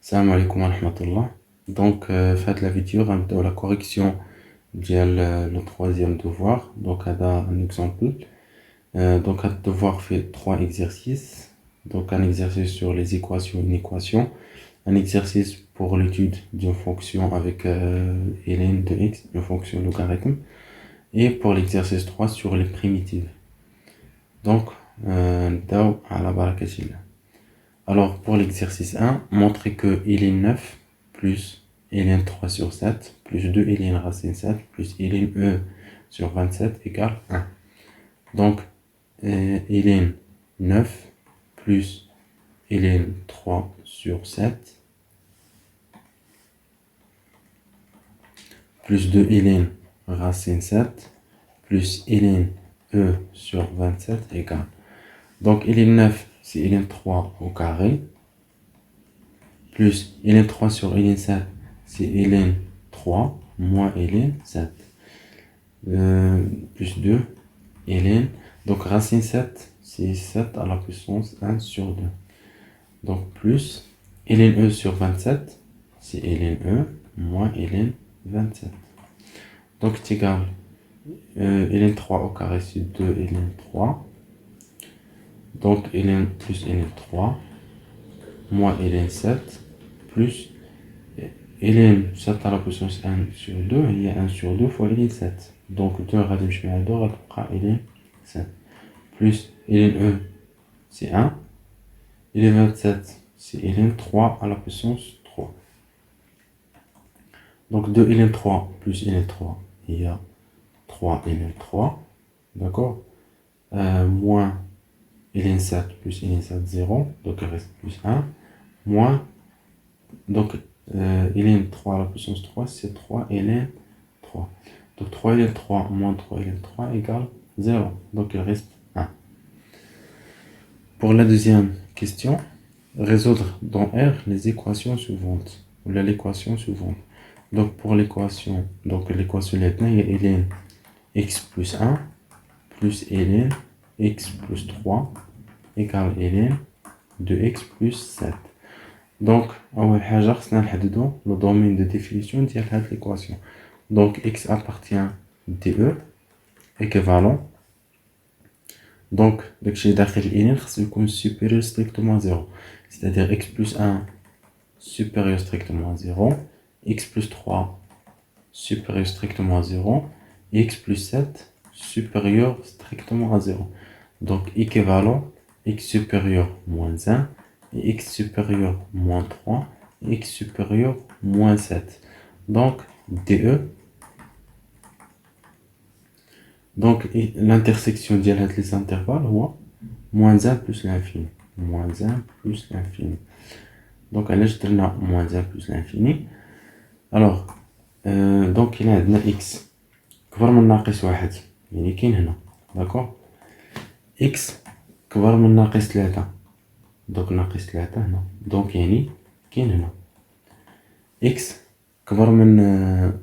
Salam alaikum wa rahmatullah. Donc, faites la vidéo, de la correction le troisième devoir. Donc, on a un exemple. Donc, un devoir fait trois exercices. Donc, un exercice sur les équations, une équation. Un exercice pour l'étude d'une fonction avec ln de x, une fonction logarithme. Et pour l'exercice 3 sur les primitives. Donc, nbdao ala barakatillah. Alors, pour l'exercice 1, montrer que ln 9 plus ln 3 sur 7 plus 2 ln racine 7 plus ln e sur 27 égale 1. Donc, ln 9 plus ln 3 sur 7 plus 2 ln racine 7 plus ln e sur 27 égale. Donc, ln 9, c'est ln 3 au carré, plus ln 3 sur ln 7, c'est ln 3 moins ln 7, plus 2 ln, donc racine 7, c'est 7 à la puissance 1 sur 2. Donc, plus ln e sur 27, c'est ln e moins ln 27. Donc, c'est égal, ln 3 au carré, c'est 2 ln 3. Donc, ln plus ln 3 moins ln 7 plus ln 7 à la puissance 1 sur 2, il y a 1 sur 2 fois ln 7. Donc 2 غادي نمشي مع 2 غتبقى ln 7 plus ln e c'est 1, ln 27 c'est ln 3 à la puissance 3. Donc 2 ln 3 plus ln 3, il y a 3 ln 3, d'accord, moins ln 7 plus ln 7 0, donc il reste plus 1, moins, donc ln 3 à la puissance 3 c'est 3 ln 3. Donc 3 ln 3 moins 3 ln 3 égale 0. Donc il reste 1. Pour la deuxième question, résoudre dans R les équations suivantes. Ou l'équation suivante. Donc pour l'équation, l'équation il y a ln x plus 1 plus ln x plus 3 égale ln de x plus 7. Donc, أول حاجة خصنا نحددو le domaine de définition ديال هاد l'équation. Donc, x appartient de équivalent. Donc, داكشي داخل ln خصو يكون supérieur strictement à 0. C'est-à-dire x plus 1 supérieur strictement à 0, x plus 3 supérieur strictement à 0, et x plus 7 supérieur strictement à 0. Donc, équivalent x supérieur moins 1, et x supérieur moins 3, et x supérieur moins 7. Donc, DE. Donc, l'intersection de les intervalles, moins 1 plus l'infini. Moins 1 plus l'infini. Donc, là, je donne moins 1 plus l'infini. Alors, donc, il y a x. كبر من ناقص واحد. يعني كاين هنا. D'accord? x كبر من ناقص 3. Donc, ناقص 3 هنا. Donc, يعني كاين هنا. x كبر من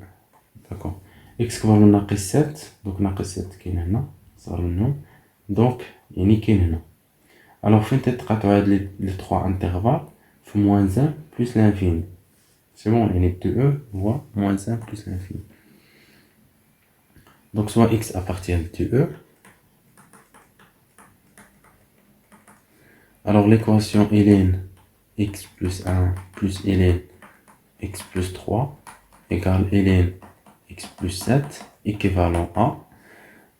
d'accord. x كبر من ناقص 7. Donc, ناقص 7 كاين هنا. صار منهم. Donc, يعني كاين هنا. Alors, فين تتقاطعوا هاد les trois intervalles في moins 1 plus l'infini. C'est bon, يعني 2e voit moins 1 plus l'infini. Donc, soit x appartient de e. Alors, l'équation ln x plus 1 plus ln x plus 3 égale ln x plus 7 équivalent à.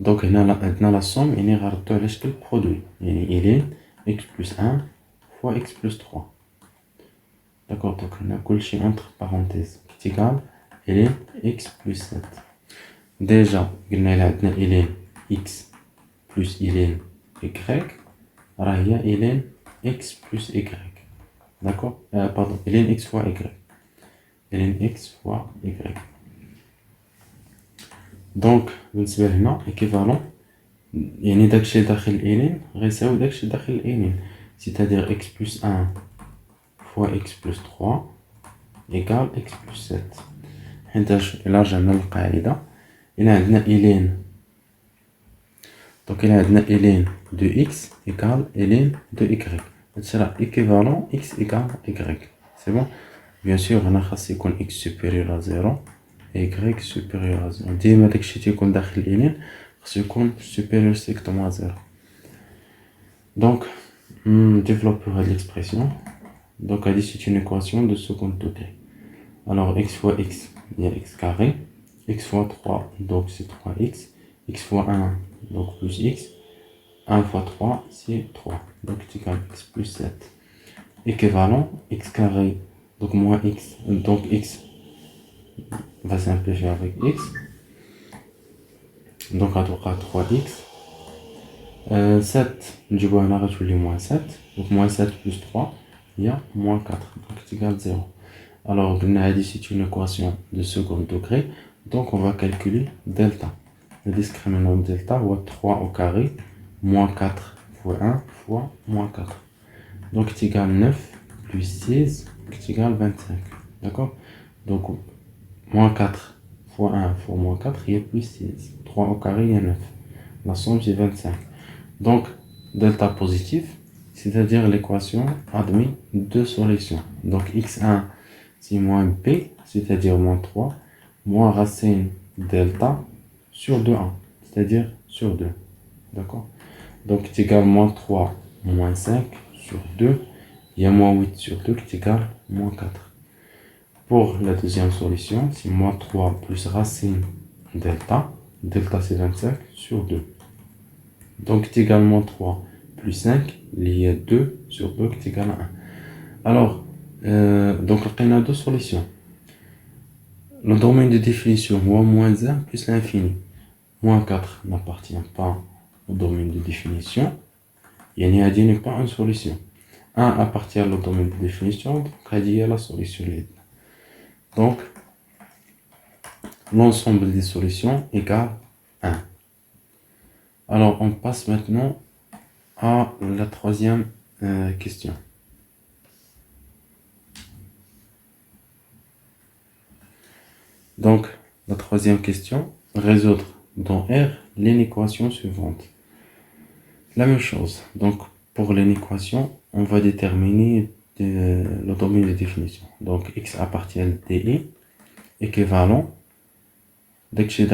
Donc, on a la somme, et on a le produit. ln x plus 1 fois x plus 3. D'accord, donc on a tout entre parenthèses qui est égal à ln x plus 7. Déjà, on a ln x plus ln y. Alors, il y a ln x plus y. D'accord, pardon, ln x fois y. ln x fois y. Donc, بالنسبة لهنا équivalent, يعني داكشي داخل ln غيساوي داكشي داخل ln. C'est-à-dire x plus 1 fois x plus 3 égale x plus 7. حيتاش إلا رجعنا للقاعدة إلا عندنا ln. Donc إلا عندنا ln de x égale ln de y. هادشي راه équivalent x égale y. C'est bon. bien sûr هنا خاص يكون x supérieur à 0 et y supérieur à 0 ديما داكشي تيكون داخل الإنين خاص يكون supérieur strictement à 0 donc développons l'expression donc c'est une équation de second degré alors x fois x il y a x carré x fois 3 donc c'est 3x x fois 1 donc plus x 1 fois 3 c'est 3 donc c'est égal x plus 7 équivalent x carré donc moins x donc x va simplifier avec x donc à 3x 7 du coup on a retrouvé moins 7 donc moins 7 plus 3 il y a moins 4 donc c'est égal 0 alors on a dit c'est une équation de second degré donc on va calculer delta le discriminant de delta ou 3 au carré moins 4 fois 1 fois moins 4 donc c'est égal 9 plus 6 c'est égal 25 d'accord donc moins 4 fois 1 fois moins 4 il y a plus 6 3 au carré il y a 9 la somme c'est 25 donc delta positif c'est à dire l'équation admet deux solutions donc x1 c'est moins p c'est à dire moins 3 moins racine delta sur 2a c'est à dire sur 2 d'accord donc c'est égal moins 3 moins 5 sur 2 il y a moins 8 sur 2 qui est égal moins 4 pour la deuxième solution c'est moins 3 plus racine delta c'est 25 sur 2 donc c'est égal moins 3 plus 5 il y a 2 sur 2 qui est égal à 1 alors donc on a deux solutions le domaine de définition ou moins 1 plus l'infini moins 4 n'appartient pas au domaine de définition il n'y a pas une solution 1 appartient au domaine de définition donc il y a la solution donc l'ensemble des solutions égale 1 alors on passe maintenant à la troisième question donc la troisième question résoudre dans R l'inéquation suivante la même chose donc pour l'inéquation on va déterminer le domaine de définition donc x appartient à DI équivalent dès que j'ai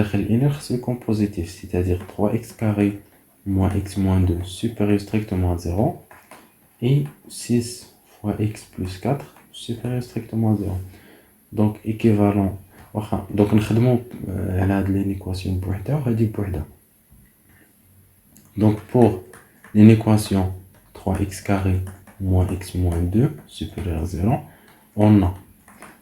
c'est positif c'est-à-dire 3x carré moins x moins 2 supérieur strictement à 0 et 6 fois x plus 4 supérieur strictement à 0 donc équivalent donc نخدموا على هاد l'équation بوحدها وهادي بوحدها donc pour l'équation 3x carré moins x moins 2 supérieur à 0 on a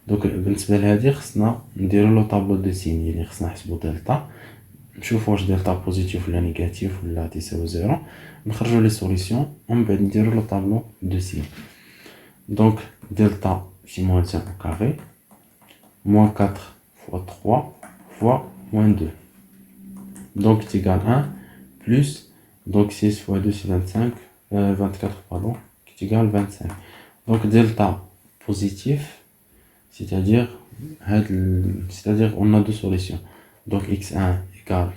donc بالنسبه لهادي خصنا نديرو لو طابلو دو سين يعني خصنا نحسبو دلتا نشوفو واش دلتا بوزيتيف ولا نيجاتيف ولا تساوي 0 نخرجو لي سوليسيون ومن بعد نديرو لو طابلو دو سين donc delta c'est moins 1 au carré moins 4 fois 3 fois moins 2 donc c'est égal à 1 plus donc 6 fois 2 c'est 24 pardon qui est égal à 25 donc delta positif c'est-à-dire on a deux solutions donc x1 égale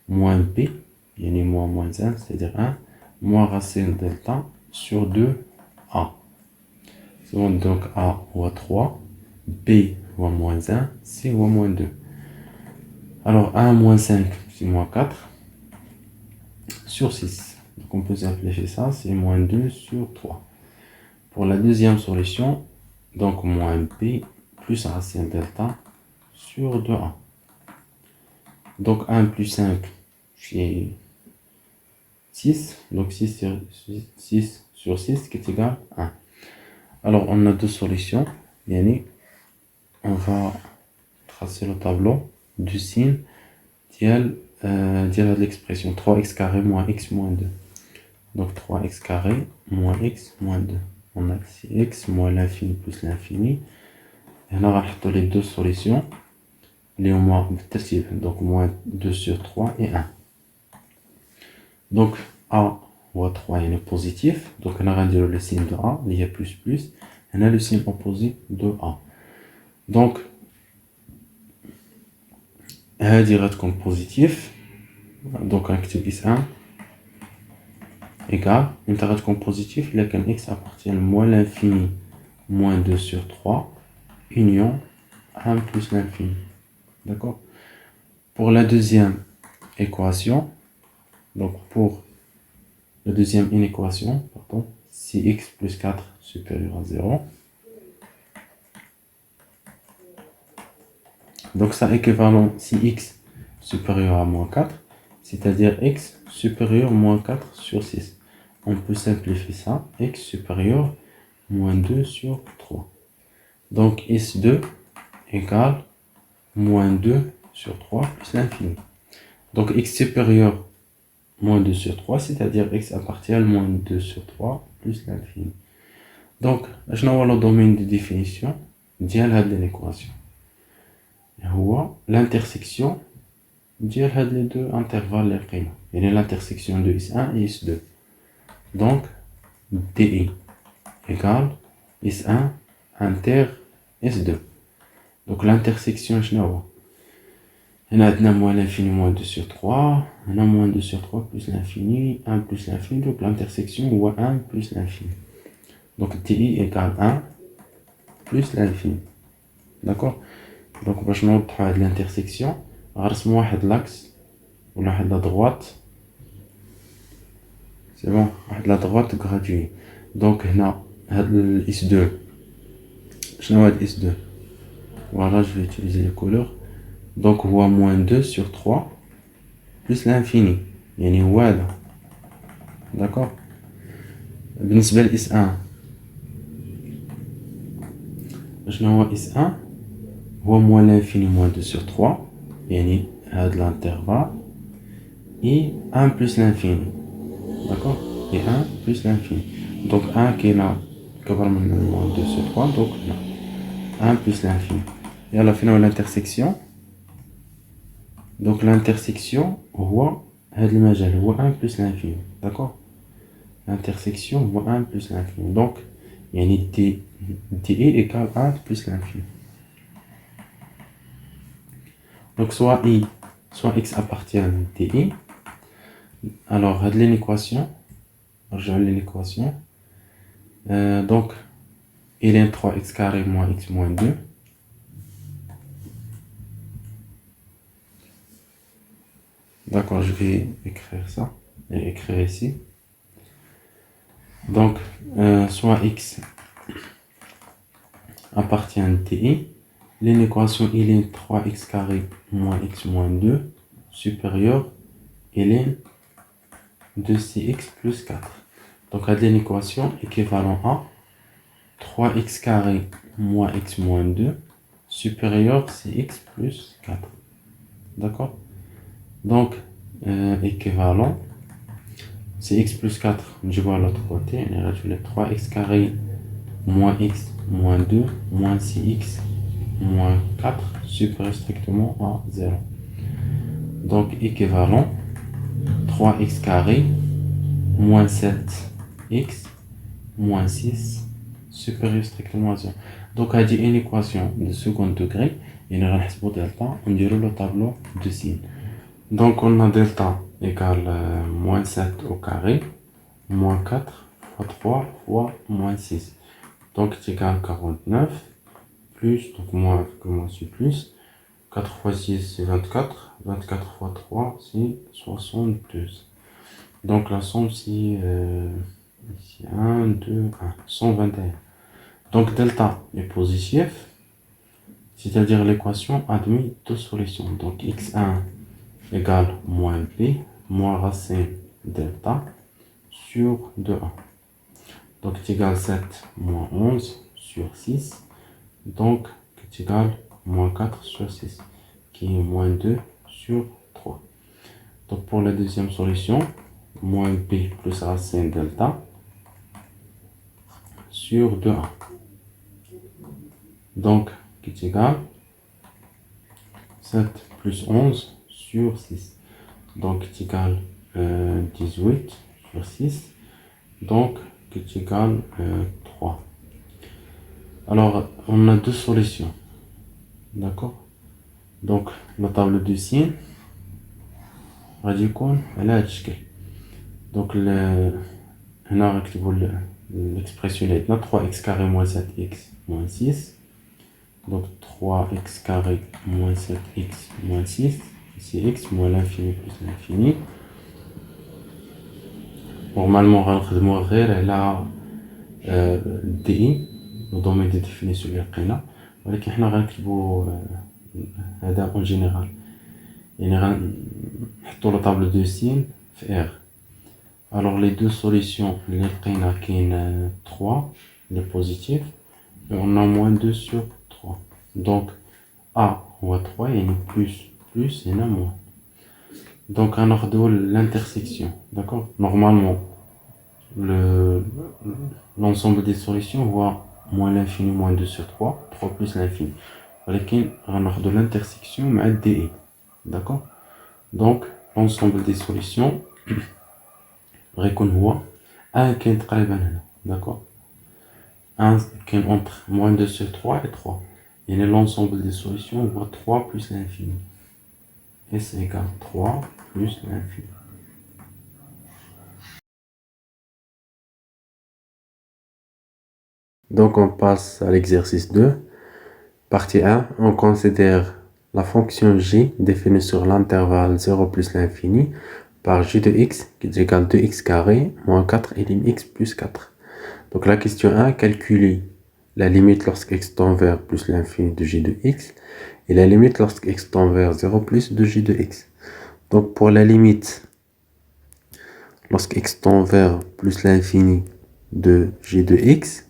moins b yani moins 1 c'est-à-dire 1 moins racine delta sur 2a donc a ou 3 b ou moins 1 c ou moins 2 alors 1 moins 5 c'est moins 4 sur 6 donc on peut simplifier ça c'est moins 2 sur 3 pour la deuxième solution donc moins b plus racine delta sur 2a donc 1 plus 5 c'est 6 donc 6 sur 6 qui est égal à 1 alors on a deux solutions yani on va tracer le tableau du signe de l'expression 3x carré moins x moins 2 donc 3x carré moins x moins 2 on a ici x moins l'infini plus l'infini et on va les deux solutions les moins donc moins 2 sur 3 et 1 donc a ou 3 est positif donc on a le signe de a il y a plus on a le signe opposé de a donc هذه غتكون positif donc نكتب x1 égale انت غتكون positif لكن x appartient moins l'infini moins 2 sur 3 union 1 plus l'infini. D'accord? Pour la deuxième équation, donc pour la deuxième inéquation, pardon, si x plus 4 supérieur à 0, donc ça équivalent si x supérieur à moins 4, c'est-à-dire x supérieur à moins 4 sur 6. On peut simplifier ça, x supérieur moins 2 sur 3. Donc S2 égale moins 2 sur 3 plus l'infini. Donc x supérieur moins 2 sur 3, c'est-à-dire x appartient à moins 2 sur 3 plus l'infini. Donc, je n'ai le domaine de définition de l'équation. L'intersection de les deux intervalles. Il y a l'intersection de S1 et S2. Donc, DI égale S1 inter S2. Donc, l'intersection, je n'ai on a moins l'infini moins 2 sur 3, on a moins 2 sur 3 plus l'infini, 1 plus l'infini, donc l'intersection ou 1 plus l'infini. Donc TI égale 1 plus l'infini. D'accord? Donc باش نوضحوا هاد l'intersection, غنرسموا واحد l'axe ولا واحد la droite. C'est bon, واحد la droite graduée. Donc هنا هاد S2. شنو هو هاد S2? Voilà, je vais utiliser les couleurs. Donc, on voit moins 2 sur 3 plus l'infini. يعني هو هذا. D'accord? بالنسبة ل S1. شنو هو S1? هو moins l'infini moins 2 sur 3. يعني هذا l'intervalle. Et 1 plus l'infini. D'accord? Et 1 plus l'infini. Donc 1 qui est là, كبر من moins 2 sur 3. Donc là. 1 plus l'infini. Et à la fin, l'intersection. Donc l'intersection هو هذا المجال هو 1 plus l'infini. D'accord? L'intersection هو 1 plus l'infini. Donc يعني TI égale 1 plus l'infini. Donc soit I, soit X appartient à TI. Alors, هذه l'équation. نرجع l'équation. Donc, il est 3x carré moins x moins 2. D'accord, je vais écrire ça et écrire ici. Donc, soit x appartient à TI. L'équation, il est 3x carré moins x moins 2 supérieur, il est 2cx plus 4. Donc, à l'équation équivalent à 3x carré moins x moins 2 supérieur cx plus 4. D'accord? Donc, équivalent, c'est x plus 4, je vois à l'autre côté, on a les 3x carré moins x moins 2 moins 6x moins 4 supérieur strictement à 0. Donc, équivalent, 3x carré moins 7x moins 6 supérieur strictement à 0. Donc, à une équation de second degré, et on a delta, on dirait le tableau de signes. Donc, on a delta égale moins 7 au carré, moins 4 fois 3 fois moins 6. Donc, c'est égal à 49, plus, donc moins que moins c'est plus, 4 fois 6 c'est 24, 24 fois 3 c'est 72. Donc, la somme c'est ici 1, 2, 1, 121. Donc, delta est positif, c'est-à-dire l'équation admet deux solutions. Donc, x1 égale moins b moins racine delta sur 2a. Donc, c'est égal 7 moins 11 sur 6. Donc, c'est égal moins 4 sur 6, qui est moins 2 sur 3. Donc, pour la deuxième solution, moins b plus racine delta sur 2a. Donc, c'est égal 7 plus 11 sur 6. Donc, c'est égal 18 sur 6. Donc, c'est égal 3. Alors, on a deux solutions. D'accord? Donc, la table de signes, elle a donc, on a l'expression est 3x carré moins 7x moins 6. Donc 3x carré moins 7x moins 6. Ici x moins l'infini plus l'infini. Normalement, on va faire la DI, le domaine de définition de l'قينا. ولكن احنا غنكتبو هذا en général. يعني غنحطو la table de signes في R. Alors les deux solutions, اللي لقينا كاين 3, les positifs, et on a moins 2 sur 3. Donc A هو 3 يعني plus et moins. Donc on a l'intersection, d'accord? Normalement, l'ensemble des solutions voit moins l'infini, moins 2 sur 3, 3 plus l'infini. Mais on a de l'intersection mais DI, d'accord? Donc l'ensemble des solutions récon 1 qui est très bien, d'accord? 1 qui est entre moins 2 sur 3 et 3. Et l'ensemble des solutions voit 3 plus l'infini. S égale 3 plus l'infini. Donc on passe à l'exercice 2. Partie 1, on considère la fonction j définie sur l'intervalle 0 plus l'infini par j de x qui est égal à 2x carré moins 4 et lim x plus 4. Donc la question 1, calculer la limite lorsque x tend vers plus l'infini de j de x et la limite lorsque x tend vers 0 plus de j de x. Donc pour la limite lorsque x tend vers plus l'infini de j de x,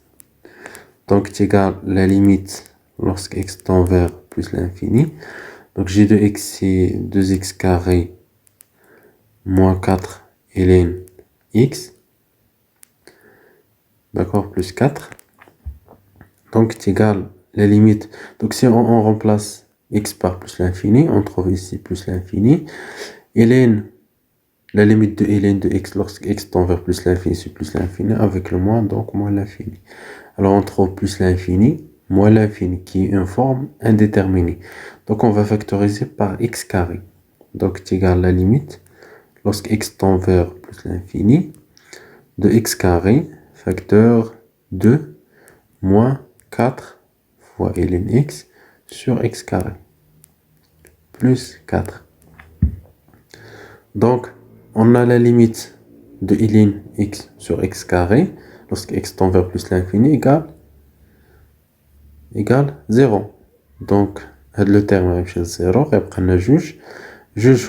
donc c'est égal à la limite lorsque x tend vers plus l'infini. Donc j de x c'est 2x carré moins 4 ln x, d'accord, plus 4. Donc c'est égal à la limite. Donc si on remplace x par plus l'infini, on trouve ici plus l'infini. Ln, la limite de ln de x lorsque x tend vers plus l'infini, c'est plus l'infini avec le moins, donc moins l'infini. Alors on trouve plus l'infini moins l'infini qui est une forme indéterminée. Donc on va factoriser par x carré. Donc c'est égal à la limite lorsque x tend vers plus l'infini de x carré facteur 2 moins 4 fois ln x sur x carré plus 4. Donc on a la limite de ln x sur x carré lorsque x tend vers plus l'infini égale 0. Donc le terme est 0 et après on a juge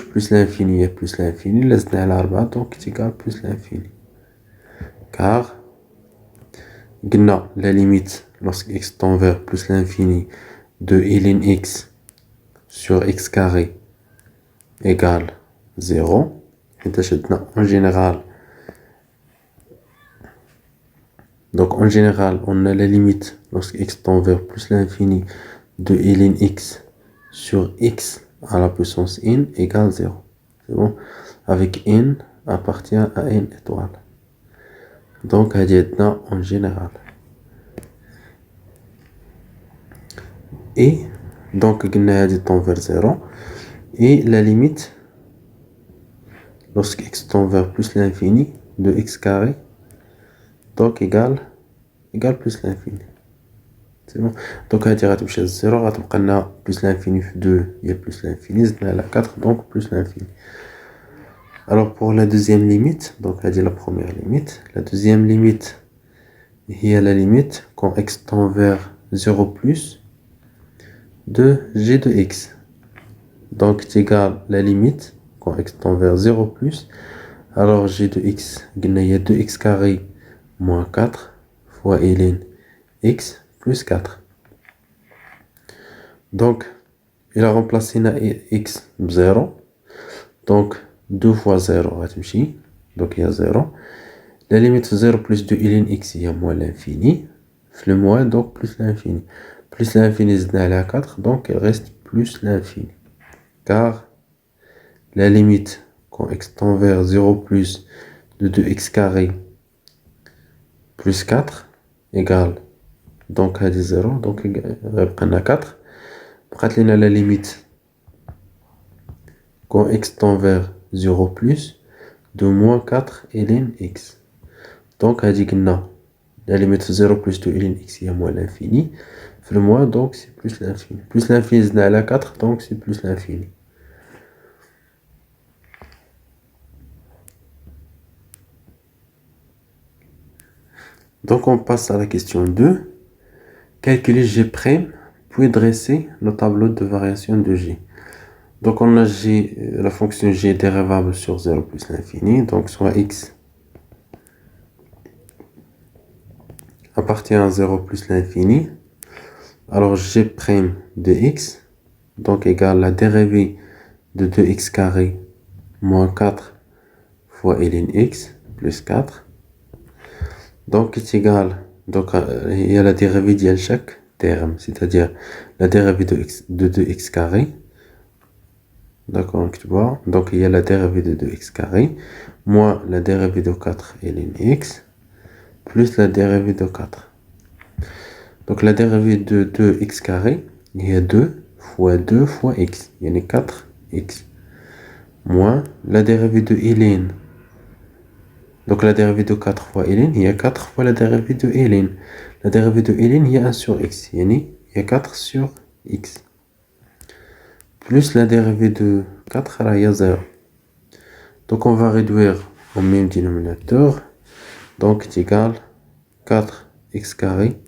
plus l'infini et plus l'infini, laisse à l'arbre, donc c'est égal plus l'infini. Car la limite lorsque x tend vers plus l'infini de ln x sur x carré égale 0. En général, donc en général, on a la limite lorsque x tend vers plus l'infini de ln x sur x à la puissance n égale 0. C'est bon? Avec n appartient à n étoile. Donc, en général. Et donc, il tend vers 0. Et la limite, lorsque x tend vers plus l'infini de x carré, donc égale plus l'infini. C'est bon. Donc, il y a 0, plus l'infini 2, il y a plus l'infini, il y a 4, donc plus l'infini. Alors pour la deuxième limite, donc elle dit la première limite, la deuxième limite, il y a la limite quand x tend vers 0 plus de g de x. Donc c'est égal à la limite quand x tend vers 0 plus, alors g de x, il y a 2x carré moins 4 fois ln x plus 4. Donc il a remplacé x 0, donc 2 fois 0, donc il y a 0. La limite 0 plus de ln x, il y a moins l'infini. Le moins, donc plus l'infini. Plus l'infini, c'est à 4, donc il reste plus l'infini. Car la limite, quand x tend vers 0 plus de 2x carré plus 4 égale, donc elle est 0, donc on a 4. Après, on a la limite, quand x tend vers 0 plus de moins 4 ln x. Donc, on a dit que la limite 0 plus de ln x, il y a moins l'infini. le moins, donc c'est plus l'infini. Plus l'infini, c'est à 4, donc c'est plus l'infini. Donc on passe à la question 2. Calculer G', puis dresser le tableau de variation de G. Donc on a G, la fonction G dérivable sur 0 plus l'infini, donc soit x appartient à 0 plus l'infini. Alors G' de x, donc égale la dérivée de 2x carré moins 4 fois ln x plus 4. Donc est égal, donc il y a la dérivée de chaque terme, c'est-à-dire la dérivée de 2x carré. D'accord, tu vois. Donc il y a la dérivée de 2x carré moins la dérivée de 4 ln x plus la dérivée de 4. Donc la dérivée de 2x carré, il y a 2 fois x, il y a 4x, moins la dérivée de ln. Donc la dérivée de 4 fois ln, il y a 4 fois la dérivée de ln. La dérivée de ln, il y a 1 sur x, il y a 4 sur x. Plus la dérivée de 4, il y a 0. Donc on va réduire au même dénominateur. Donc c'est égal 4x carré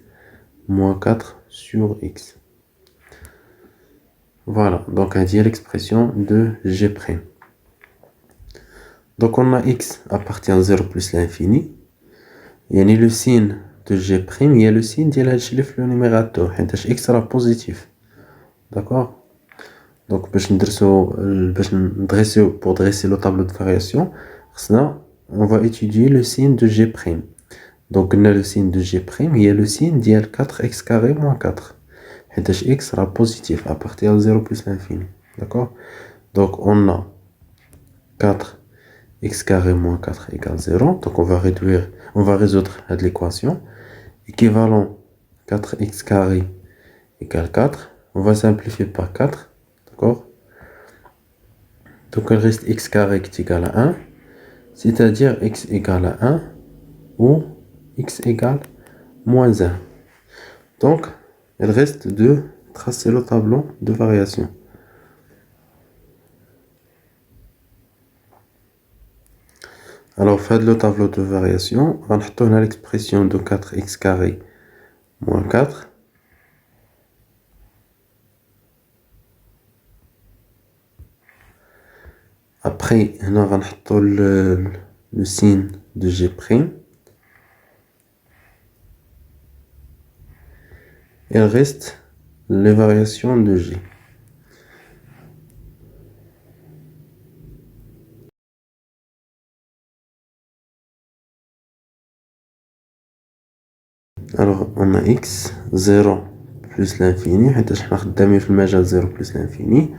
moins 4 sur x. Voilà, donc on dit l'expression de G'. Donc on a x appartient à 0 plus l'infini. Il y a le signe de G', il y a le signe de le numérateur. X sera positif. D'accord? Donc pour dresser le tableau de variation, on va étudier le signe de G'. Donc on a le signe de G', il y a le signe de 4x carré moins 4. X sera positif à partir de 0 plus l'infini. D'accord? Donc on a 4x carré moins 4 égale 0. Donc on va résoudre l'équation. Équivalent 4x carré égale 4. On va simplifier par 4. D'accord? Donc il reste x carré qui est égal à 1. C'est-à-dire x égale à 1 ou x égale moins 1. Donc il reste de tracer le tableau de variation. Alors, faire le tableau de variation, on va l'expression de 4x carré moins 4. Après, on va mettre le signe de G'. Il reste les variations de G. Alors, on a x, 0 plus l'infini. On va في المجال 0 plus l'infini.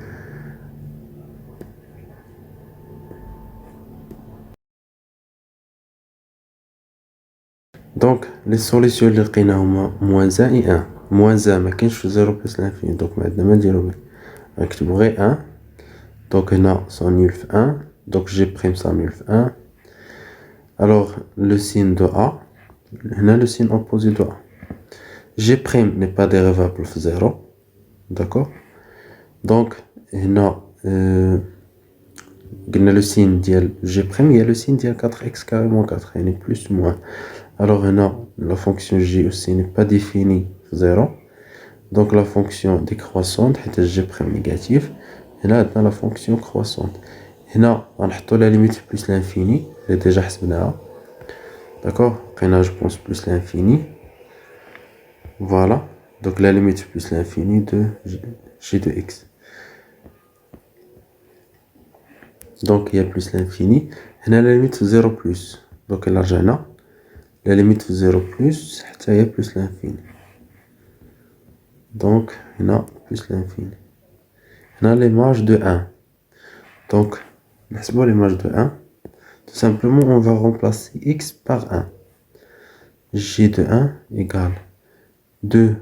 Donc, les solutions اللي لقيناهم moins 1 et 1. Moins 1 ما كاينش في 0 plus l'infini. Donc, ما عندنا ما نديرو به. نكتبو غير 1. Donc, هنا s'annule 1. Donc, G' s'annule 1. Alors, le signe de A. On a le signe opposé de A. G' n'est pas dérivable de 0. D'accord? Donc, on a le signe de G', il y a le signe de 4x carré moins 4. Il est plus ou moins. Alors, on a la fonction G aussi n'est pas définie 0. Donc, la fonction décroissante est G' négatif. Et là, on a la fonction croissante. Et là, on a la limite plus l'infini. J'ai déjà حسبناها. D'accord? Là, je pense plus l'infini. Voilà. Donc la limite plus l'infini de g de x. Donc il y a plus l'infini. Et là, la limite 0 plus. Donc là, la limite 0 plus, il y a plus l'infini. Donc il y a plus l'infini. On a l'image de 1. Donc, c'est bon l'image de 1. Tout simplement, on va remplacer x par 1. G de 1 égale 2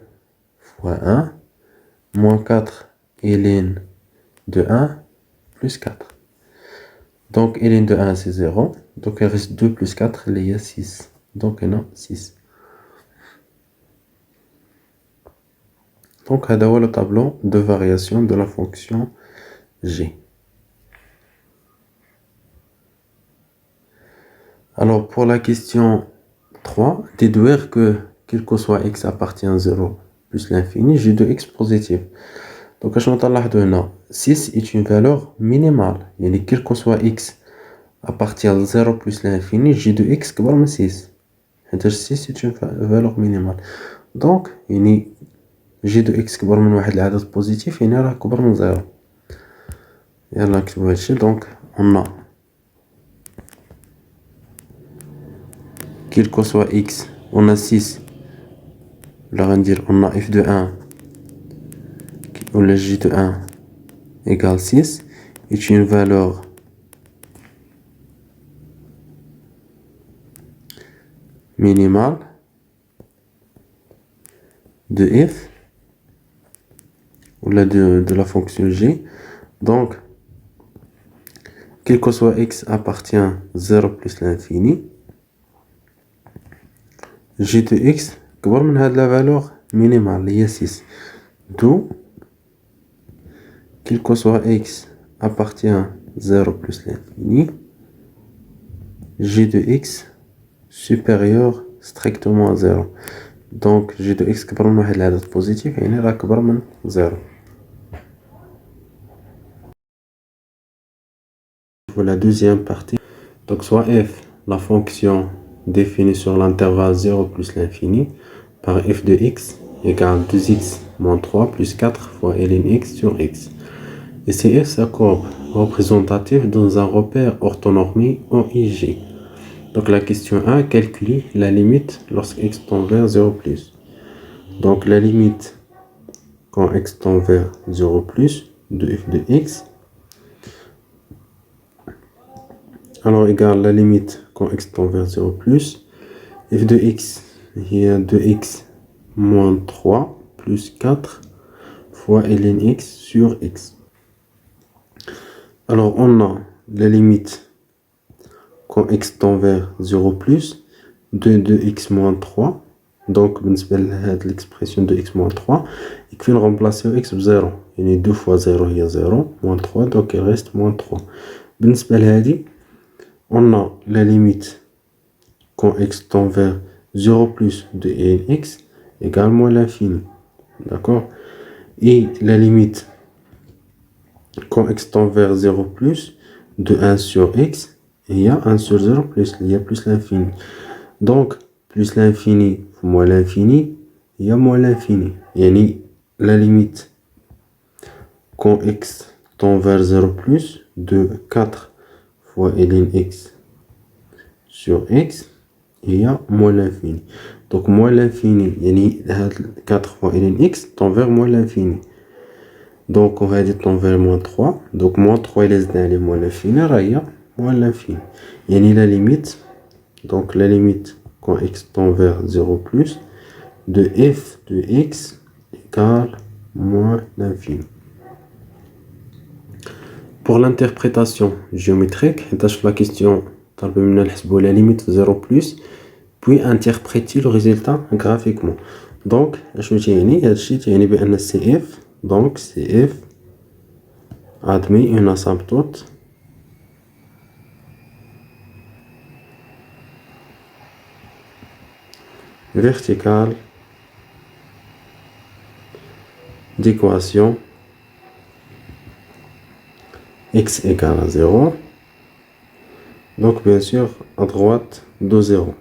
fois 1 moins 4 ln de 1 plus 4. Donc ln de 1 c'est 0. Donc il reste 2 plus 4, il y a 6. Donc il y a 6. Donc, هذا هو le tableau de variation de la fonction g. Alors, pour la question 3, déduire que quel que soit x appartient à 0 plus l'infini, g de x positif. Donc, je vais 6 est une valeur minimale. Yani, quel que soit x appartient à 0 plus l'infini, g de x est plus 6. 6 est une valeur minimale. Donc, yani, g de x est plus un عدد positif, يعني راه كبر من 0. يلا نكتبو هادشي. Donc, on a quel que soit x, on a 6. Là, on a f de 1 ou le g de 1 égale 6 est une valeur minimale de f ou de la fonction g. Donc, quel que soit x appartient à 0 plus l'infini, g de x كبر من هاد la valeur minimale اللي هي 6. D'où quel que soit x appartient à 0 plus l'infini, g de x supérieur strictement à 0. Donc g de x كبر من واحد العدد positif يعني راه كبر من 0. Pour la deuxième partie, donc soit f, la fonction définie sur l'intervalle 0 plus l'infini, par f de x égale 2x moins 3 plus 4 fois ln x sur x. Et c'est f sa courbe représentative dans un repère orthonormé OIG. Donc la question 1, calculer la limite lorsque x tend vers 0 plus. Donc la limite quand x tend vers 0 plus de f de x, alors égale la limite quand x tend vers 0 plus, f de x, il y a 2x moins 3 plus 4 fois ln x sur x. Alors on a la limite quand x tend vers 0 plus de 2x moins 3. Donc l'expression de x moins 3, il faut remplacer x par 0. Il y a 2 fois 0, il y a 0, moins 3, donc il reste moins 3. On a la limite quand x tend vers 0 plus de ln x égale moins l'infini. D'accord? Et la limite quand x tend vers 0 plus de 1 sur x, il y a 1 sur 0 plus, il y a plus l'infini. Donc, plus l'infini moins l'infini, il y a moins l'infini. Yani, la limite quand x tend vers 0 plus de 4 fois ln x sur x, il y a moins l'infini. Donc, moins l'infini, yani 4 fois ln x tend vers moins l'infini. Donc, on va dire tend vers moins 3. Donc, moins 3 il est moins l'infini, il y a moins l'infini. Yani, la limite, donc la limite quand x tend vers 0 plus de f de x égale moins l'infini. Pour l'interprétation géométrique, la question la limite 0 plus, puis interpréter le résultat graphiquement. Donc, je vais CF, donc CF admet une asymptote verticale d'équation x égale à 0. Donc, bien sûr, à droite de 0.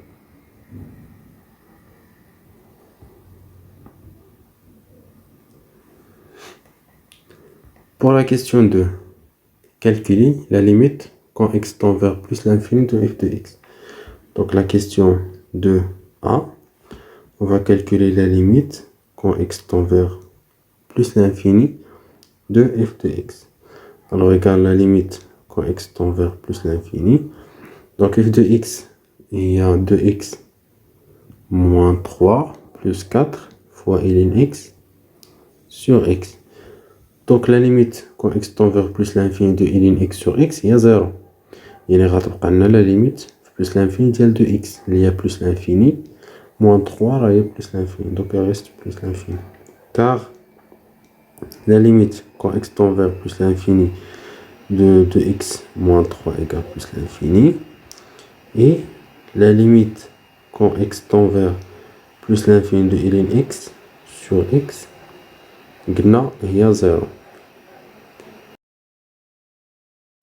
Pour la question 2, calculer la limite quand x tend vers plus l'infini de f de x. Donc, la question 2a, on va calculer la limite quand x tend vers plus l'infini de f de x. Alors, égale la limite quand x tend vers plus l'infini. Donc, f de x, il y a 2x moins 3 plus 4 fois ln x sur x. Donc, la limite quand x tend vers plus l'infini de ln x sur x, il y a 0. Il y a la limite plus l'infini de x. Il y a plus l'infini, moins 3, il y a plus l'infini. Donc, il reste plus l'infini. Car la limite quand x tend vers plus l'infini de x moins 3 égale plus l'infini, et la limite quand x tend vers plus l'infini de ln x sur x, قلنا هي 0.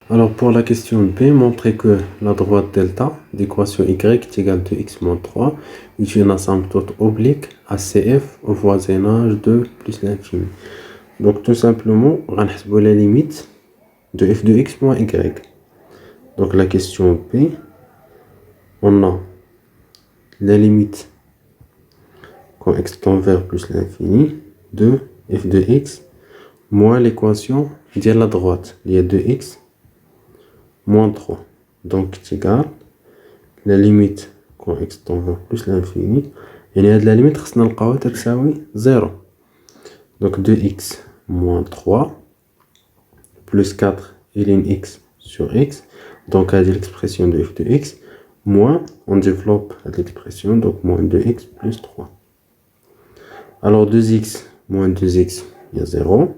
Alors pour la question B, montrer que la droite delta d'équation y est égale 2x moins 3 est une asymptote oblique à CF au voisinage de plus l'infini. Donc tout simplement, on va la limite de f de x moins y. Donc la question B, on a la limite quand x tend vers plus l'infini de f de x moins l'équation de la droite, il y a 2x moins 3. Donc c'est égal la limite quand x tend vers plus l'infini. Et la limite, on va تساوي 0. Donc 2x moins 3 plus 4 ln x sur x. Donc à l'expression de f de x. Moins, on développe l'expression, donc moins 2x plus 3. Alors 2x moins 2x, il y a 0.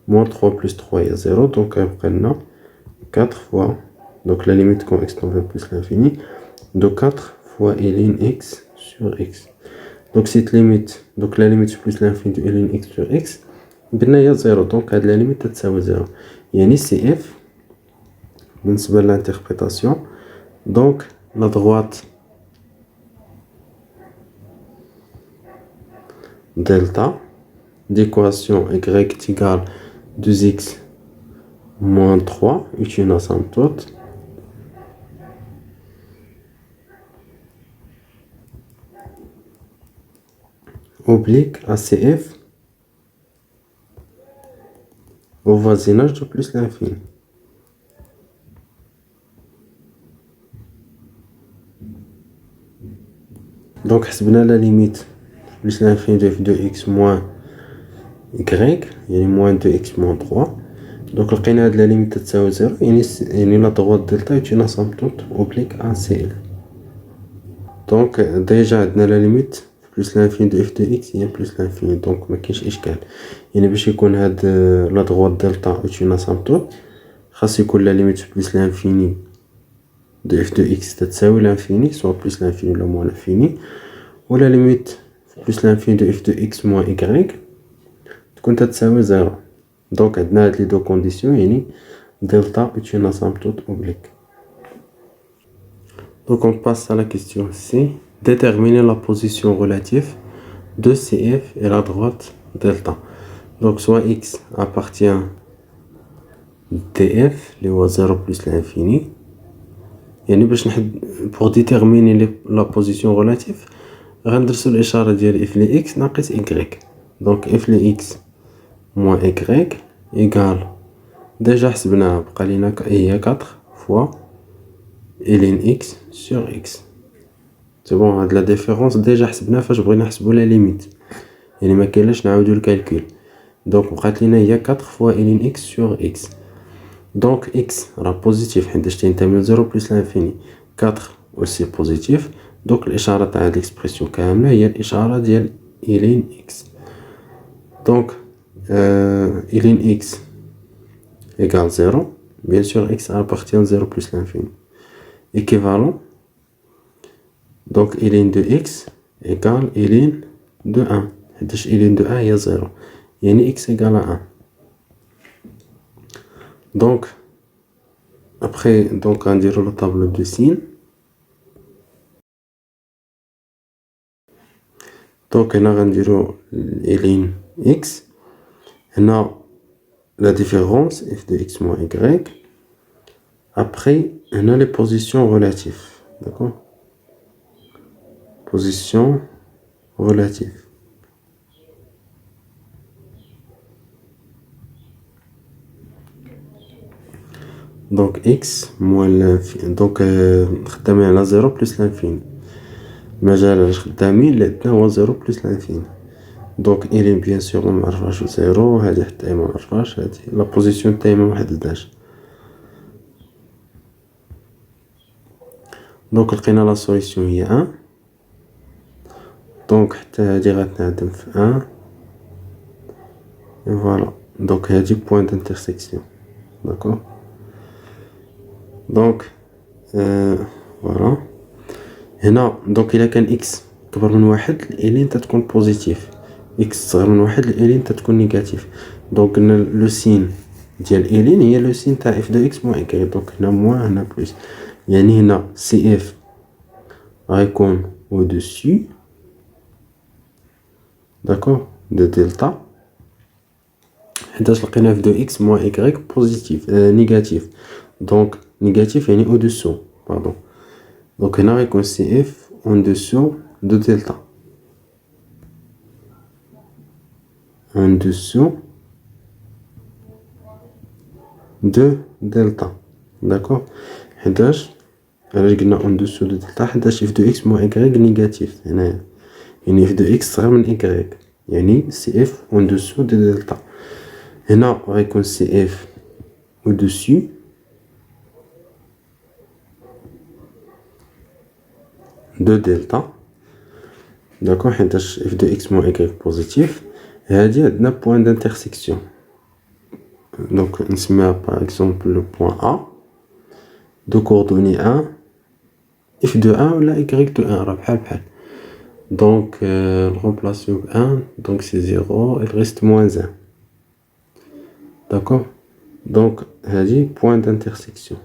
Moins 3 plus 3, il y a 0. Donc après, on a 4 fois. Donc la limite quand x tend vers plus l'infini. De 4 fois ln x sur x. Donc cette limite, donc la limite plus l'infini de ln x sur x, il y a 0. Donc la limite est 0. Yani c'est f, بالنسبة l'interprétation. Donc la droite delta d'équation y est égale 2x moins 3 est une asymptote oblique à CF au voisinage de plus l'infini. Donc حسبنا la limite plus l'infini de f de x moins y, يعني moins 2x moins 3. Donc لقينا هاد la limite تساوي 0, يعني la droite delta est une asymptote oblique à CF. Donc déjà عندنا la limite plus l'infini de f de x هي plus l'infini, donc ما كاينش اشكال. يعني باش يكون هاد la droite delta est une asymptote خاص يكون la limite plus l'infini de f de x تساوي l'infini, soit plus l'infini ou moins l'infini, ou la limite plus l'infini de f de x moins y تكون تساوي 0. Donc عندنا هاد les deux conditions, يعني delta est une asymptote oblique. Donc on passe à la question C. Déterminer la position relative de CF et la droite delta. Donc soit x appartient df, les 0 plus l'infini. يعني باش pour déterminer la position relative غندرسو الإشارة ديال f ل x ناقص y. Donc f ل x moins y égale, déjà حسبناها بقى لينا هي 4 fois ln x sur x. C'est bon, هاد la différence déjà حسبناها فاش بغينا نحسبو la limite, يعني ما كاينلاش نعاودو الكالكول. donc بقات لينا هي 4 fois ln x sur x. donc x راه بوزيتيف حيتاش تينتمي ل 0 plus l'infini, 4 aussi positif. donc الإشارة تاع هاد l'expression كاملة هي الإشارة ديال ln x. donc ln x égale 0. bien sûr x appartient à 0 plus l'infini. équivalent, donc ln de x égale ln de 1. حيتاش ln de 1 هي 0, يعني x égale à 1. donc après donc غنديرو le tableau de signes. donc هنا غنديرو ln x, هنا la différence f de x moins y. après هنا les positions relatives, d'accord, position relative. donc x moins l'infini, donc خدامين على 0 plus l'infini, المجال علاش خدامين لأن هو 0 plus l'infini. donc il est bien sûr ما معرفاش 0, هادي حتى هي ما معرفاش, هادي لا بوزيسيون تاعي ما محددهاش. donc لقينا لا سوليسيون هي 1. donc حتى هادي غتنعدم في 1 et voilà. Donc il y a des points d'intersection. D'accord. Donc voilà. هنا donc إلا كان x كبر من واحد الإلين تتكون بوزيتيف، x صغر من واحد الإلين تتكون نيجاتيف. دونك لو سين ديال إلين هي لو سين تاع اف دو x موان إكغيك. دونك هنا موان هنا بلوس، يعني هنا سي اف غيكون au dessus d'accord de delta، حيتاش لقينا f de x moins y positif négatif. donc négatif يعني au dessous pardon. donc هنا غيكون cf en dessous de delta، en dessous de delta d'accord. حيتاش علاش قلنا en dessous de delta؟ حيتاش f de x moins y négatif هنايا، يعني f de x صغر من y، يعني cf en dessous de delta. هنا غيكون cf au-dessus de delta d'accord، حيتاش f de x moins y positif. هادي عندنا point d'intersection، donc نسميها par exemple le point A de coordonnées 1 f de 1 ولا y de 1 راه بحال بحال. donc remplacer 1 donc c'est 0 il reste moins 1 d'accord. donc هادي point d'intersection.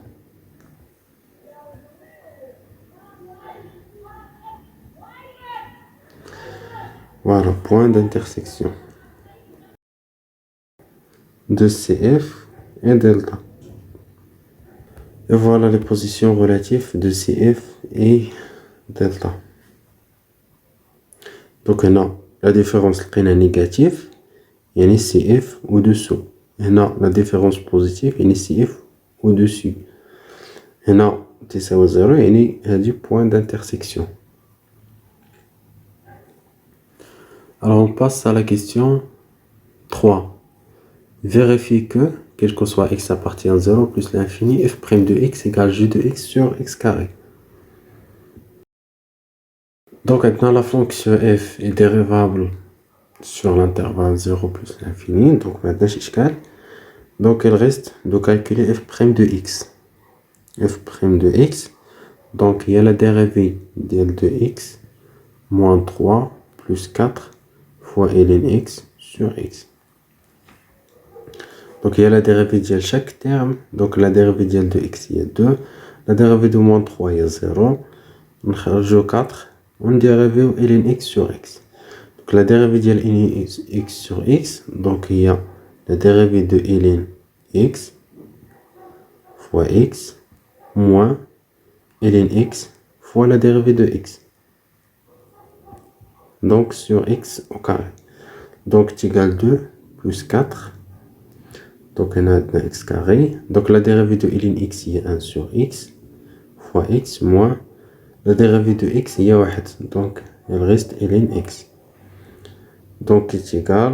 voilà point d'intersection de CF et delta. Et voilà les positions relatives de CF et delta. donc هنا la différence لقينا négatif يعني CF au-dessous. هنا la différence positive يعني CF au-dessus. هنا تساوي 0 يعني هادي point d'intersection. alors on passe à la question 3. Vérifie que, quel que soit x appartient à 0 plus l'infini, f' de x égale g de x sur x carré. donc maintenant la fonction f est dérivable sur l'intervalle 0 plus l'infini, donc maintenant j'escale. donc il reste de calculer f' de x. f' de x, donc il y a la dérivée de x moins 3 plus 4 fois ln x sur x. donc il y a la dérivée de chaque terme. donc la dérivée de x il y a 2, la dérivée de moins 3 il y a 0, on rajoute 4, on dérive ln x sur x. donc la dérivée de ln x sur x, donc il y a la dérivée de ln x fois x moins ln x fois la dérivée de x, donc sur x au carré. donc c'est égal 2 plus 4, donc on a x carré. donc la dérivée de ln x il y a 1 sur x fois x moins la dérivée de x il y a 1, donc il reste ln x. donc c'est égal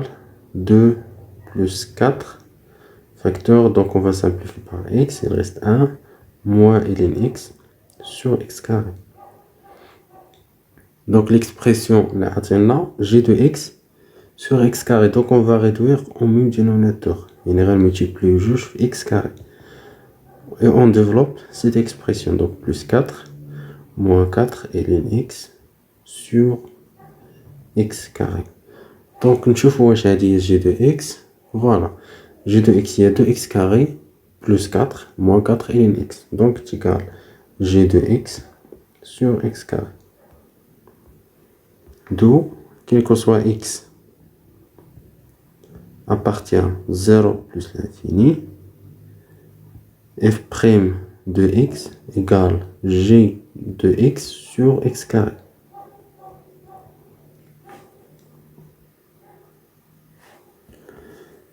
2 plus 4 facteur, donc on va simplifier par x, il reste 1 moins ln x sur x carré. donc l'expression là g de x sur x carré, donc on va réduire au même dénominateur, général multiplier juste x carré et on développe cette expression. donc plus 4 moins 4 ln x sur x carré. donc نشوفوا واش هذه g de x. voilà g de x il y a 2x carré plus 4 moins 4 ln x, donc c'est égal g de x sur x carré. d'où quel que soit x appartient à 0 plus l'infini, f' de x égale g de x sur x carré.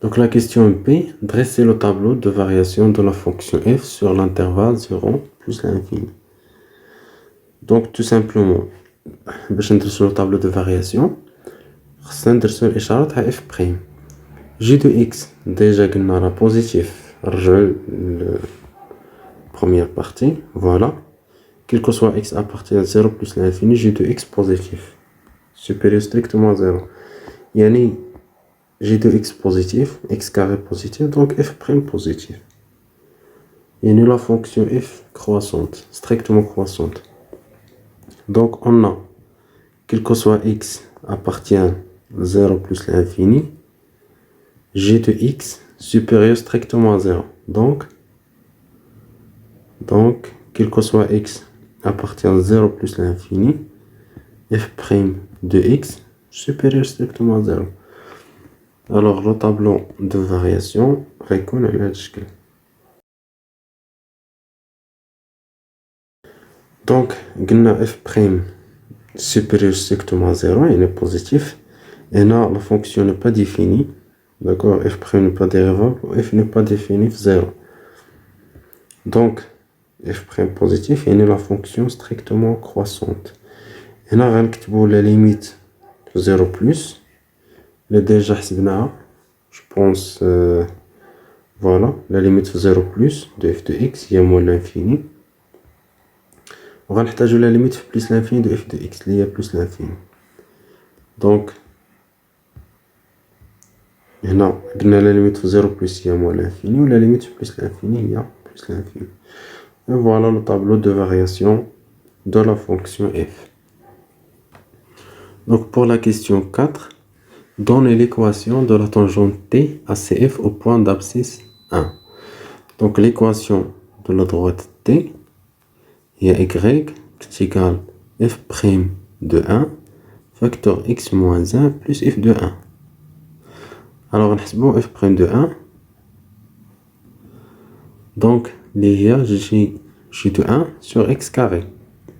donc la question P, dresser le tableau de variation de la fonction f sur l'intervalle 0 plus l'infini. donc tout simplement باش ندرسو le tableau de variation خصنا ندرسو الإشارة تاع f'. g de x déjà قلنا راه بوزيتيف، رجعوا première partie. voilà quel que soit x appartient à 0 plus l'infini, g de x positif supérieur strictement à 0 يعني j'ai de x positif, x carré positif, donc f prime positif. Et nous la fonction f croissante, strictement croissante. Donc on a, quel que soit x appartient à 0 plus l'infini, g de x supérieur strictement à 0. Donc, quel que soit x appartient à 0 plus l'infini, f prime de x supérieur strictement à 0. Alors le tableau de variation غيكون على هذا الشكل. Donc قلنا f prime supérieur strictement à 0 il est positif. Et là la fonction n'est pas définie. D'accord, f prime n'est pas dérivable, f n'est pas défini 0. Donc f prime positif et la fonction strictement croissante. Et là غنكتبوا la limite 0 plus. اللي déjà حسبناها. Je pense voilà, la limite 0 plus de f de x هي moins l'infini. وغنحتاجو la limite plus l'infini de f de x اللي هي plus l'infini. Donc هنا قلنا la limite 0 plus هي moins l'infini و la limite plus l'infini هي plus l'infini. Et voilà le tableau de variation de la fonction f. Donc pour la question 4, donnez l'équation de la tangente t à CF au point d'abscisse 1. Donc l'équation de la droite t, il y a y est égal f' de 1 facteur x moins 1 plus f de 1. Alors on va f' de 1. Donc j'ai de 1 sur x carré,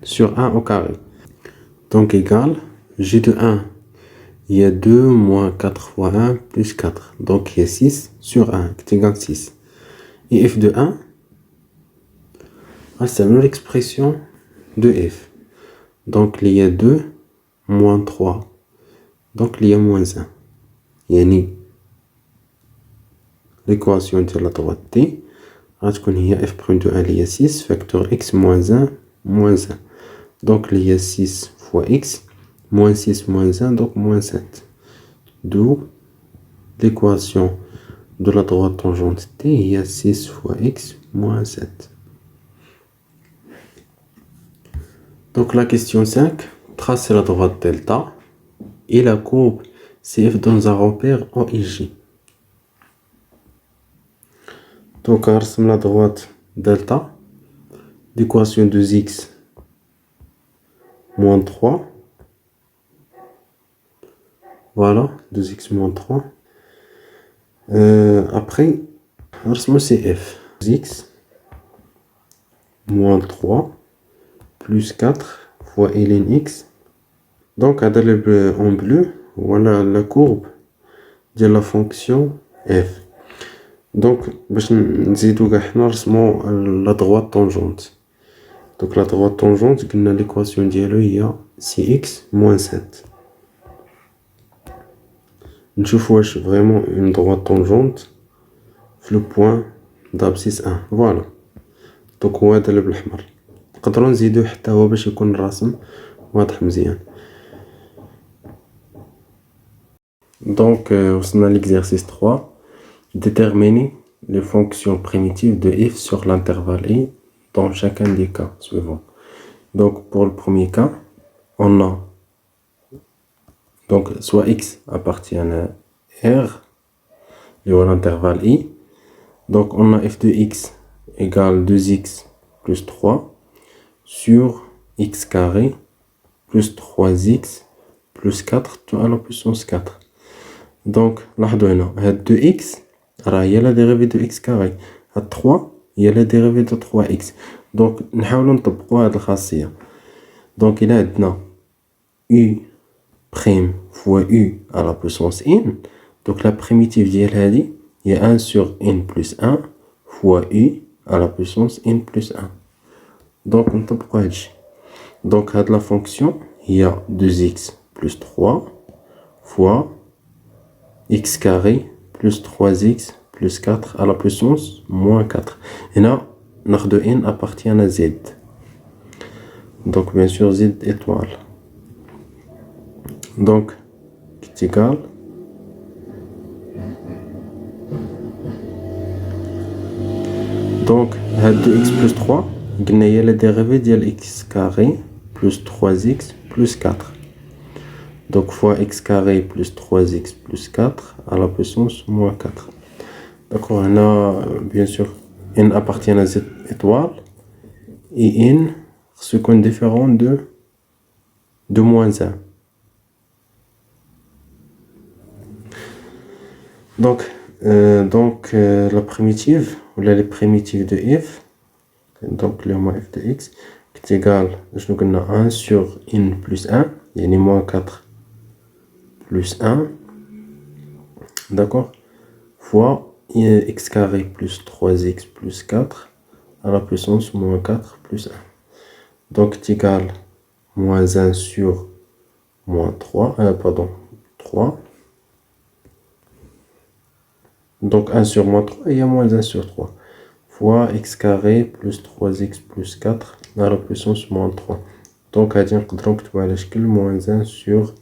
sur 1 au carré. Donc égal, g de 1, il y a 2 moins 4 fois 1 plus 4. Donc il y a 6 sur 1 qui est égal à 6. Et f de 1, c'est l'expression de f. Donc il y a 2 moins 3. Donc il y a moins 1. يعني l'équation de la droite t غتكون هي f' de 1 اللي هي 6 facteur x moins 1 moins 1. Donc il y a 6 fois x moins 6 moins 1 donc moins 7. D'où l'équation de la droite tangente t, il y a 6 fois x moins 7. Donc la question 5, tracez la droite delta et la courbe CF dans un repère OIJ. Donc on rassemble la droite delta, l'équation de x moins 3. Voilà, 2x moins 3. Après, on rassemble CF. x moins 3 plus 4 fois ln x. Donc, en bleu, voilà la courbe de la fonction f. Donc, nous rassemblons la droite tangente. Donc, la droite tangente, l'équation d'yellow, il y a 6x moins 7. Nous voyons vraiment une droite tangente le point d'abscisse 1. Voilà. Donc, on va aller بالأحمر. نقدروا نزيدو حتى هو باش يكون الرسم واضح مزيان. Donc, وصلنا l'exercice 3. Déterminer les fonctions primitives de f sur l'intervalle i dans chacun des cas suivants. Donc, pour le premier cas, on a donc soit x appartient à r, et à l'intervalle i. Donc, on a f de x égale 2x plus 3 sur x carré plus 3x plus 4 à la puissance 4. Donc, là, 2x, il y a la dérivée de x carré. À 3, il y a la dérivée de 3x. Donc, nous allons نطبقوا cette خاصية. Donc, il y a u prime fois u à la puissance n. Donc, la primitive ديال هذه il y a 1 sur n plus 1 fois u à la puissance n plus 1. Donc, on طبقوا هادشي. Donc, la fonction, il y a 2x plus 3 fois x carré plus 3x plus 4 à la puissance moins 4. Et là, notre n appartient à z. Donc, bien sûr, z étoile. Donc, qui est égal Donc, 2x plus 3, il y a la dérivée de x carré plus 3x plus 4. Donc, fois x carré plus 3x plus 4 à la puissance moins 4. D'accord, on a bien sûr n appartient à z étoile et n ce qu'on est différent de moins 1. Donc, la primitive, ou les primitives de f, donc le moins f de x, est égal, je nous 1 sur n plus 1, il y a moins 4 plus 1, d'accord, fois x carré plus 3x plus 4 à la puissance moins 4 plus 1. Donc, c'est égal moins 1 sur moins 3, 3. Donc 1 sur moins 3, il y a moins 1 sur 3. Fois x carré plus 3x plus 4 à la puissance moins 3. Donc, on va aller moins 1 sur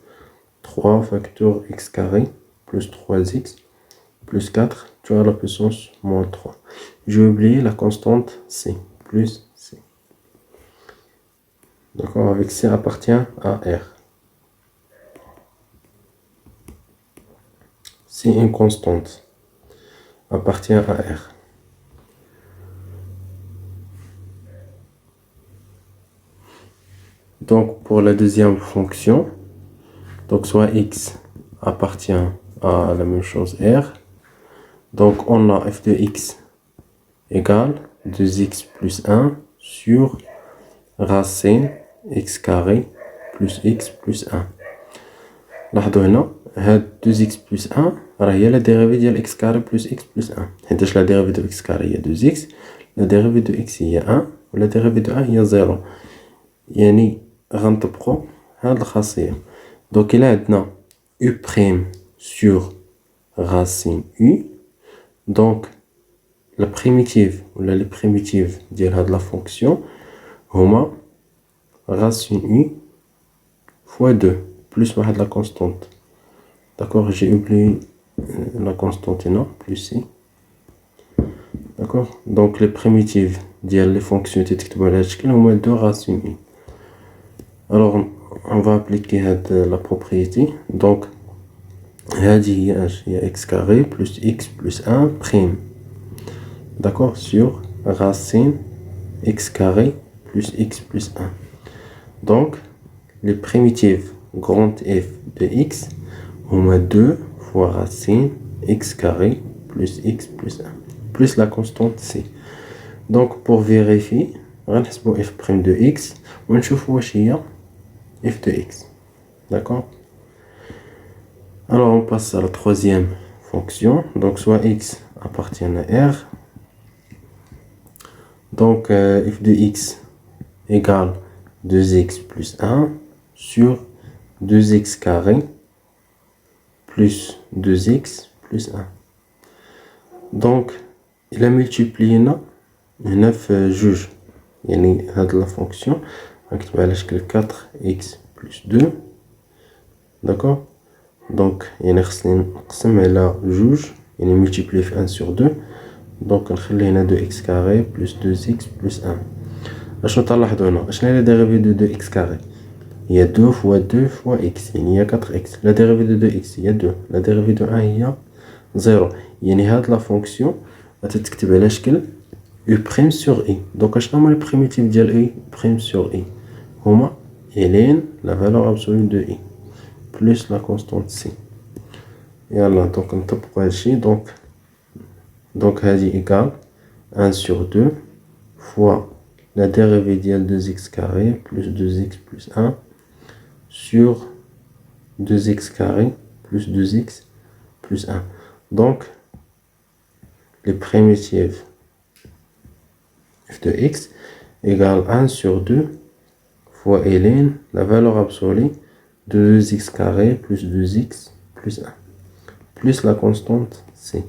3 facteur x carré plus 3x plus 4 à la puissance moins 3. J'ai oublié la constante c, plus c. D'accord, avec c appartient à R. C'est une constante. Appartient à R. Donc, pour la deuxième fonction, donc soit x appartient à la même chose R. Donc, on a f de x égale 2x plus 1 sur racine x carré plus x plus 1. لاحظوا هنا هاد 2x plus 1 راه هي لا ديريفي ديال x carré plus x plus 1. حيتاش لا ديريفي دو x carré هي 2x، لا ديريفي دو x هي 1 ولا ديريفي دو 1 هي 0. يعني غنطبقو هاد الخاصية. دونك إلا عندنا u prime sur racine u، دونك لا بريميتيف ولا لي بريميتيف ديال هاد لا فونكسيون هما racine u fois 2 plus واحد la constante. D'accord, j'ai oublié la constante là, plus c. D'accord, donc les primitives ديال les fonctions تكتبوا على هاد الشكل هما 2 racine u. Alors on va appliquer la propriété. Donc هذه هي x carré plus x plus 1 prime. D'accord, sur racine x carré plus x plus 1. Donc les primitives grand F de x on a 2 fois racine x carré plus x plus 1 plus la constante c. Donc pour vérifier on va f prime de x on va voir f de x. D'accord, alors on passe à la troisième fonction. Donc soit x appartient à R, donc f de x égale 2x plus 1 sur 2x carré plus 2x plus 1. Donc il a multiplié 9 juges. يعني هاد la fonction نكتب على شكل 4x plus 2. d'accord, donc يعني خصني نقسم على جوج يعني multiplier في 1 sur 2. donc نخلي هنا 2x carré plus 2x plus 1. اشنو تلاحظوا هنا اشنو هي la dérivée de 2x carré؟ هي 2 fois 2 fois x يعني هي 4x. la dérivée de 2x هي 2. la dérivée de 1 هي 0. يعني هاد لا فونكسيون غتتكتب على شكل u prime sur i. donc اشنو هما لي بريميتيف ديال u prime sur i؟ هما ln la valeur absolue de i plus la constante c. يلا دونك نطبقوا هادشي. donc هادي égale 1 sur 2 fois la dérivée ديال 2x carré plus 2x plus 1 sur 2x carré plus 2x plus 1. Donc, les primitives f de x égale 1 sur 2 fois ln la valeur absolue de 2x carré plus 2x plus 1 plus la constante c.